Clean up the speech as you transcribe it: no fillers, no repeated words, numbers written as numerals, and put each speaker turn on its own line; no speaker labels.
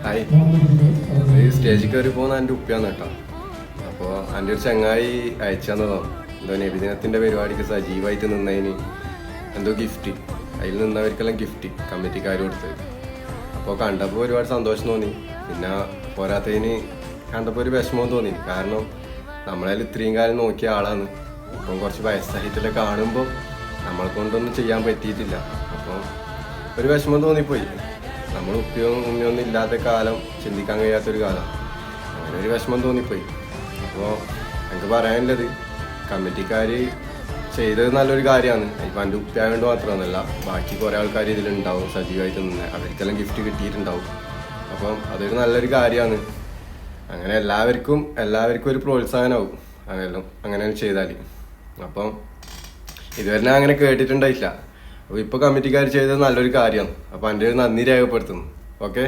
Hi, ഈ സ്റ്റേജിൽ കയറി പോകുന്ന എൻ്റെ ഉപ്പയാന്ന് കേട്ടോ. അപ്പോൾ എൻ്റെ ഒരു ചങ്ങായി അയച്ചു തന്നതോ എന്തോ നബിദിനത്തിൻ്റെ പരിപാടിക്ക് സജീവമായിട്ട് നിന്നതിന് എന്തോ ഗിഫ്റ്റ്, അതിൽ നിന്നവർക്കെല്ലാം ഗിഫ്റ്റ് കമ്മിറ്റിക്കാർ കൊടുത്തത്. അപ്പോൾ കണ്ടപ്പോൾ ഒരുപാട് സന്തോഷം തോന്നി. പിന്നെ പോരാത്തതിന് കണ്ടപ്പോൾ ഒരു വിഷമവും തോന്നി. കാരണം നമ്മളതിൽ ഇത്രയും കാലം നോക്കിയ ആളാണ്. അപ്പം കുറച്ച് വയസ്സായിട്ടുള്ള കാണുമ്പോൾ നമ്മളെ കൊണ്ടൊന്നും ചെയ്യാൻ പറ്റിയിട്ടില്ല. അപ്പോൾ ഒരു വിഷമം തോന്നിപ്പോയി. നമ്മൾ ഉപ്പയും ഉമ്മയൊന്നും ഇല്ലാത്ത കാലം ചിന്തിക്കാൻ കഴിയാത്തൊരു കാലം. അങ്ങനെ ഒരു വിഷമം തോന്നിപ്പോയി. അപ്പോൾ എനിക്ക് പറയാനുള്ളത്, കമ്മിറ്റിക്കാർ ചെയ്തത് നല്ലൊരു കാര്യമാണ്. ഇപ്പം എൻ്റെ ഉപ്പയായതുകൊണ്ട് മാത്രമൊന്നുമല്ല, ബാക്കി കുറേ ആൾക്കാർ ഇതിലുണ്ടാവും സജീവമായിട്ട് നിന്ന്, അവർക്കെല്ലാം ഗിഫ്റ്റ് കിട്ടിയിട്ടുണ്ടാവും. അപ്പം അതൊരു നല്ലൊരു കാര്യമാണ്. അങ്ങനെ എല്ലാവർക്കും ഒരു പ്രോത്സാഹനമാവും അങ്ങനെ ചെയ്താൽ. അപ്പം ഇതുവരെ ഞാൻ അങ്ങനെ കേട്ടിട്ടുണ്ടായില്ല. അപ്പോൾ ഇപ്പോൾ കമ്മിറ്റിക്കാർ ചെയ്തത് നല്ലൊരു കാര്യമാണ്. അപ്പോൾ എൻ്റെ ഒരു നന്ദി രേഖപ്പെടുത്തുന്നു. ഓക്കെ.